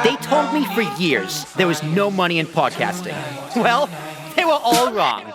They told me for years there was no money in podcasting. Well, they were all wrong.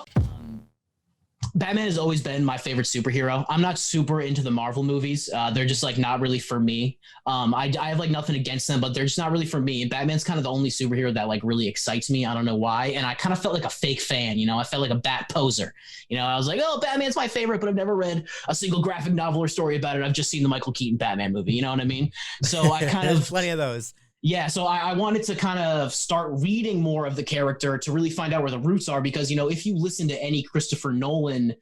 Batman has always been my favorite superhero. I'm not super into the Marvel movies. They're just like not really for me. I have like nothing against them, but they're just not really for me. And Batman's kind of the only superhero that like really excites me. I don't know why. And I kind of felt like a fake fan, you know, I felt like a bat poser. You know, I was like, oh, Batman's my favorite, but I've never read a single graphic novel or story about it. I've just seen the Michael Keaton Batman movie. You know what I mean? So I kind of plenty of those. Yeah, so I wanted to kind of start reading more of the character to really find out where the roots are, because, you know, if you listen to any Christopher Nolan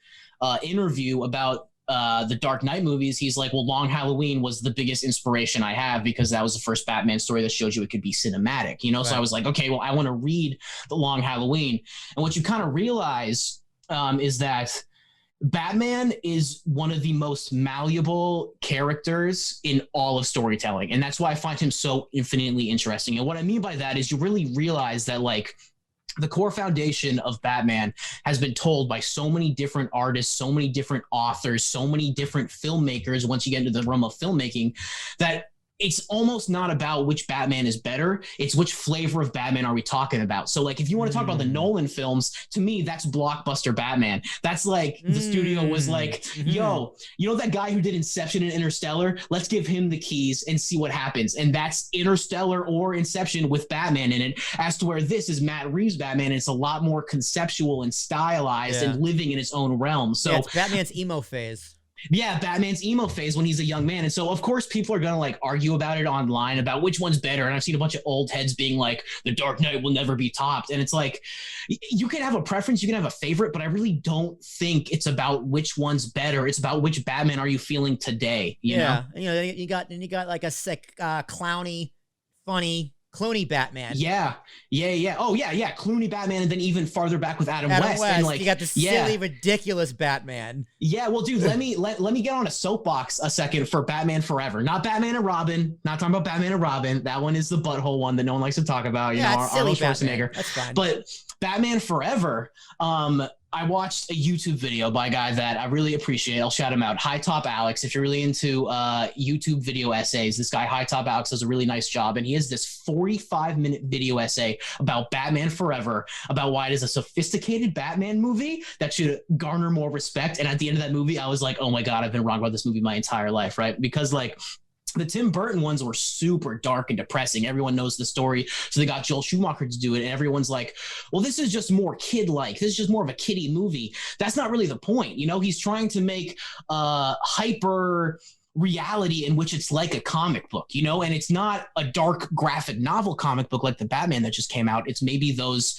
interview about the Dark Knight movies, he's like, well, Long Halloween was the biggest inspiration I have because that was the first Batman story that showed you it could be cinematic, you know? Right. So I was like, okay, well, I want to read the Long Halloween. And what you kind of realize is that Batman is one of the most malleable characters in all of storytelling. And that's why I find him so infinitely interesting. And what I mean by that is you really realize that, like, the core foundation of Batman has been told by so many different artists, so many different authors, so many different filmmakers once you get into the realm of filmmaking, that it's almost not about which Batman is better. It's which flavor of Batman are we talking about? So, like, if you want to talk about the Nolan films, to me, that's blockbuster Batman. That's like the studio was like, yo, you know that guy who did Inception and Interstellar? Let's give him the keys and see what happens. And that's Interstellar or Inception with Batman in it, as to where this is Matt Reeves' Batman. And it's a lot more conceptual and stylized and living in its own realm. So yeah, it's Batman's emo phase. Yeah, Batman's emo phase when he's a young man. And so, of course, people are going to like argue about it online about which one's better. And I've seen a bunch of old heads being like, The Dark Knight will never be topped. And it's like, you can have a preference, you can have a favorite, but I really don't think it's about which one's better. It's about which Batman are you feeling today, you know? And, you know, you got like a sick, clowny, funny Clooney Batman. Yeah. Oh, yeah. Clooney Batman, and then even farther back with Adam West. And like, you got the silly, ridiculous Batman. Yeah, well, dude, let me get on a soapbox a second for Batman Forever. Not Batman and Robin. Not talking about Batman and Robin. That one is the butthole one that no one likes to talk about. You know, Arnold Schwarzenegger. That's fine. But Batman Forever, I watched a YouTube video by a guy that I really appreciate. I'll shout him out. High Top Alex. If you're really into YouTube video essays, this guy, High Top Alex, does a really nice job. And he has this 45-minute video essay about Batman Forever, about why it is a sophisticated Batman movie that should garner more respect. And at the end of that movie, I was like, oh my God, I've been wrong about this movie my entire life, right? Because, like, the Tim Burton ones were super dark and depressing. Everyone knows the story. So they got Joel Schumacher to do it. And everyone's like, well, this is just more kid-like. This is just more of a kiddie movie. That's not really the point. You know, he's trying to make hyper reality in which it's like a comic book, you know, and it's not a dark graphic novel comic book like the Batman that just came out. It's maybe those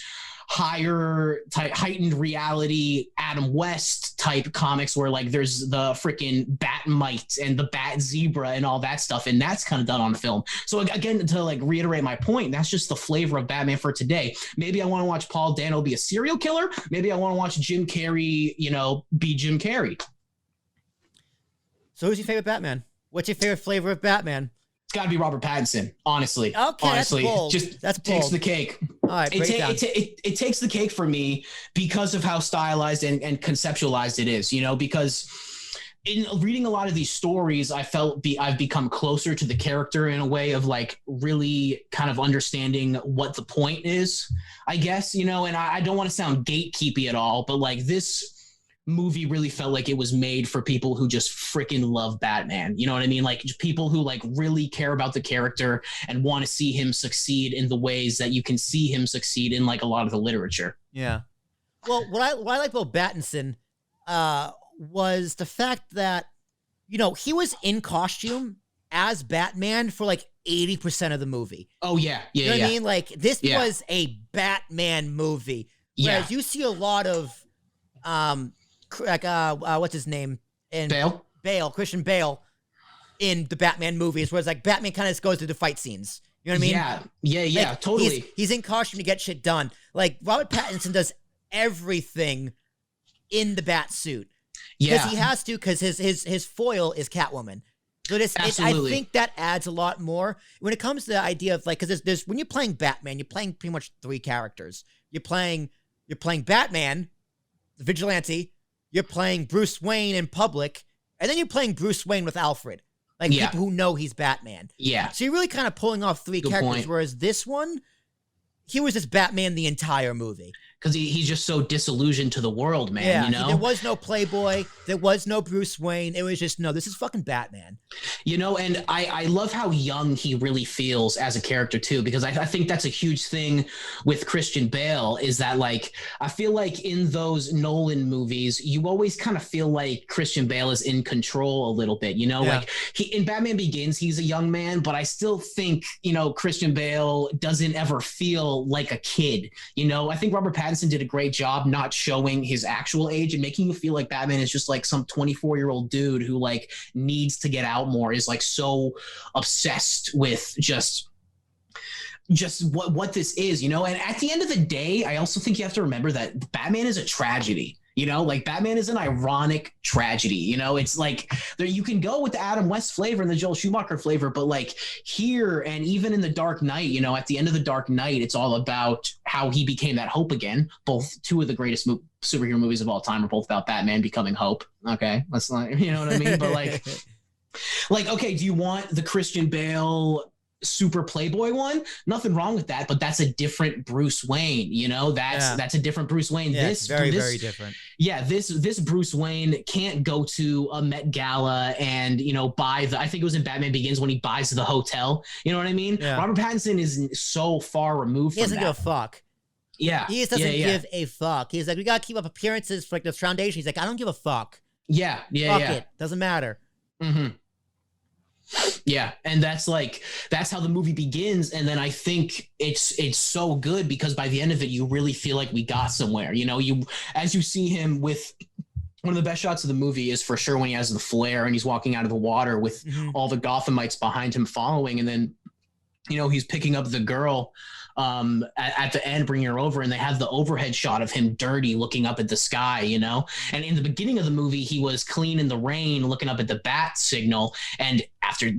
heightened reality Adam West type comics where, like, there's the freaking Batmite and the Bat Zebra and all that stuff, and that's kind of done on film. So again, to like reiterate my point, that's just the flavor of Batman for today. Maybe I want to watch Paul Dano be a serial killer. Maybe I want to watch Jim Carrey, you know, be Jim Carrey. So who's your favorite Batman? What's your favorite flavor of Batman? It's got to be Robert Pattinson, honestly. Okay, honestly, that's bold. Just that's takes bold. the cake. All right, it takes the cake for me because of how stylized and conceptualized it is, you know, because in reading a lot of these stories, I felt I've become closer to the character in a way of like really kind of understanding what the point is, I guess, you know, and I don't want to sound gatekeepy at all, but like this movie really felt like it was made for people who just freaking love Batman. You know what I mean? Like people who like really care about the character and want to see him succeed in the ways that you can see him succeed in like a lot of the literature. Yeah. Well, what I like about Pattinson was the fact that, you know, he was in costume as Batman for like 80% of the movie. Oh yeah. You know what I mean? Like this was a Batman movie. Whereas you see a lot of like what's his name? Christian Bale in the Batman movies, whereas like Batman kind of goes through the fight scenes. You know what I mean? Yeah, like, totally. He's in costume to get shit done. Like Robert Pattinson does everything in the bat suit. Because he has to, because his foil is Catwoman. So I think that adds a lot more when it comes to the idea of like, because there's when you're playing Batman, you're playing pretty much three characters. You're playing Batman, the vigilante. You're playing Bruce Wayne in public, and then you're playing Bruce Wayne with Alfred. Like people who know he's Batman. Yeah. So you're really kind of pulling off three characters, point. Whereas this one, he was just Batman the entire movie. Because he's just so disillusioned to the world, man. Yeah, you know, there was no Playboy, there was no Bruce Wayne. It was just no. This is fucking Batman. You know, and I love how young he really feels as a character too, because I think that's a huge thing with Christian Bale is that like I feel like in those Nolan movies, you always kind of feel like Christian Bale is in control a little bit. You know, like in Batman Begins, he's a young man, but I still think Christian Bale doesn't ever feel like a kid. You know, I think Robert Pattinson did a great job not showing his actual age and making you feel like Batman is just like some 24-year-old dude who like needs to get out more, is like so obsessed with just what this is, and at the end of the day, I also think you have to remember that Batman is a tragedy. Like Batman is an ironic tragedy. It's like there you can go with the Adam West flavor and the Joel Schumacher flavor, but like here and even in The Dark Knight, at the end of The Dark Knight, it's all about how he became that hope again. Both two of the greatest superhero movies of all time are both about Batman becoming hope. Okay, that's not, you know what I mean? But like, okay, do you want the Christian Bale super playboy one? Nothing wrong with that, but that's a different Bruce Wayne. That's a different Bruce Wayne. Yeah, this very different. Yeah, this Bruce Wayne can't go to a Met Gala and buy I think it was in Batman Begins when he buys the hotel. You know what I mean? Yeah. Robert Pattinson is so far removed from that. He doesn't give a fuck. Yeah, he just doesn't give a fuck. He's like, we gotta keep up appearances for like this foundation. He's like, I don't give a fuck. Yeah, fuck it, doesn't matter. Mm-hmm. Yeah, and that's how the movie begins, and then I think it's so good because by the end of it, you really feel like we got somewhere. As you see him with one of the best shots of the movie is for sure when he has the flare and he's walking out of the water with all the Gothamites behind him following, and then he's picking up the girl at the end, bringing her over, and they have the overhead shot of him dirty looking up at the sky, and in the beginning of the movie he was clean in the rain looking up at the bat signal, and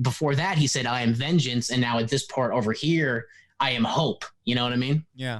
before that he said I am vengeance, and now at this part over here I am hope. You know what I mean? Yeah